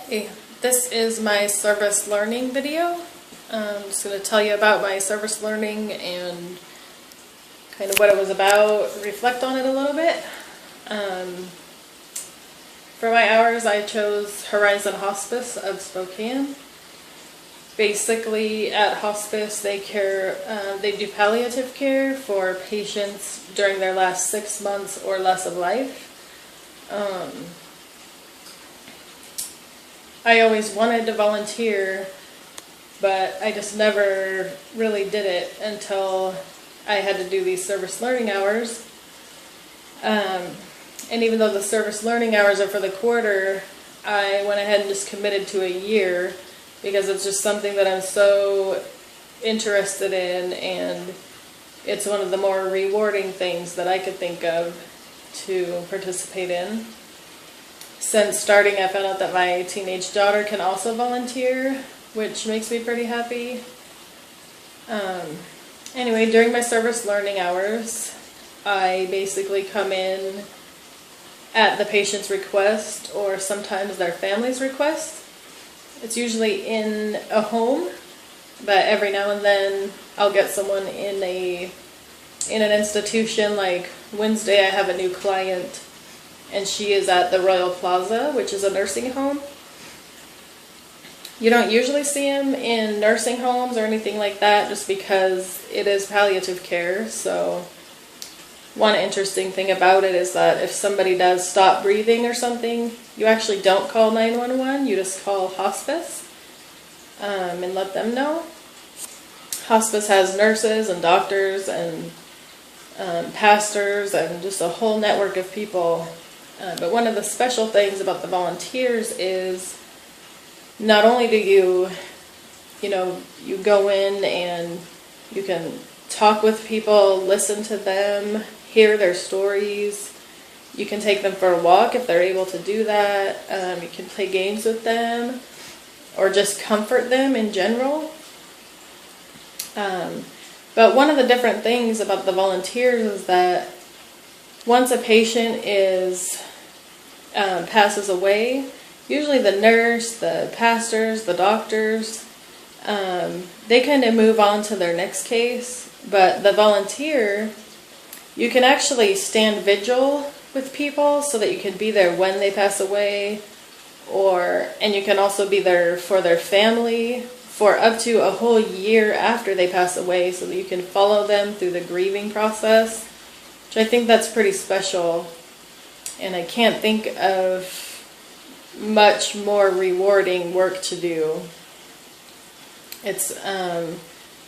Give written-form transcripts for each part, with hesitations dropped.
Hey, this is my service learning video. I'm just going to tell you about my service learning and kind of what it was about, reflect on it a little bit. For my hours, I chose Hirizon Hospice of Spokane. Basically, at Hospice, they do palliative care for patients during their last 6 months or less of life. I always wanted to volunteer, but I just never really did it until I had to do these service learning hours. And even though the service learning hours are for the quarter, I went ahead and just committed to a year because it's just something that I'm so interested in, and it's one of the more rewarding things that I could think of to participate in. Since starting, I found out that my teenage daughter can also volunteer, which makes me pretty happy. Anyway, during my service learning hours, I basically come in at the patient's request or sometimes their family's request. It's usually in a home, but every now and then I'll get someone in an institution. Like Wednesday, I have a new client, and she is at the Royal Plaza, which is a nursing home. You don't usually see them in nursing homes or anything like that just because it is palliative care. So one interesting thing about it is that if somebody does stop breathing or something, you actually don't call 911, you just call hospice and let them know. Hospice has nurses and doctors and pastors and just a whole network of people. But one of the special things about the volunteers is not only do you go in and you can talk with people, listen to them, hear their stories. You can take them for a walk if they're able to do that. You can play games with them or just comfort them in general. But one of the different things about the volunteers is that once a patient passes away, usually the nurse, the pastors, the doctors, they kind of move on to their next case. But the volunteer, you can actually stand vigil with people so that you can be there when they pass away, and you can also be there for their family for up to a whole year after they pass away, so that you can follow them through the grieving process, which I think that's pretty special. And I can't think of much more rewarding work to do. It's a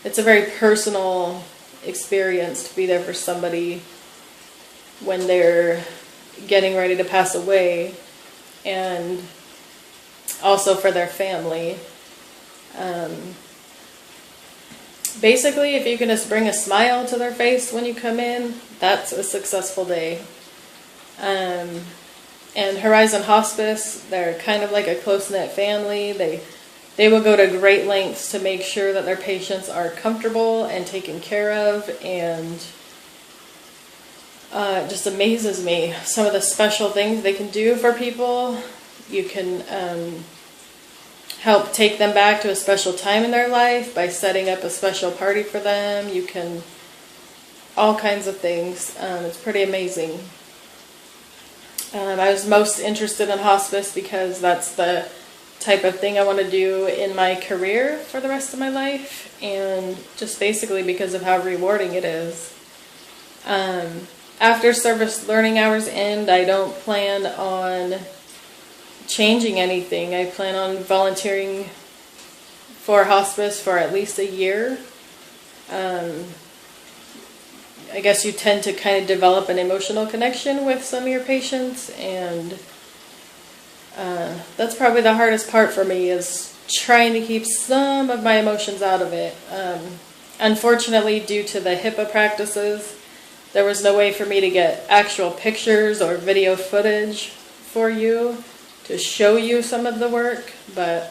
very personal experience to be there for somebody when they're getting ready to pass away, and also for their family. Basically, if you can just bring a smile to their face when you come in, that's a successful day. And Hirizon Hospice, they're kind of like a close-knit family. They will go to great lengths to make sure that their patients are comfortable and taken care of, and it just amazes me some of the special things they can do for people. You can help take them back to a special time in their life by setting up a special party for them. You can, all kinds of things. It's pretty amazing. I was most interested in hospice because that's the type of thing I want to do in my career for the rest of my life, and just basically because of how rewarding it is. After service learning hours end, I don't plan on changing anything. I plan on volunteering for hospice for at least a year. I guess you tend to kind of develop an emotional connection with some of your patients, and that's probably the hardest part for me, is trying to keep some of my emotions out of it. Unfortunately, due to the HIPAA practices, there was no way for me to get actual pictures or video footage for you to show you some of the work, but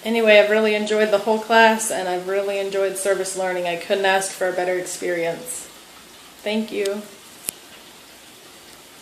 anyway, I've really enjoyed the whole class, and I've really enjoyed service learning. I couldn't ask for a better experience. Thank you.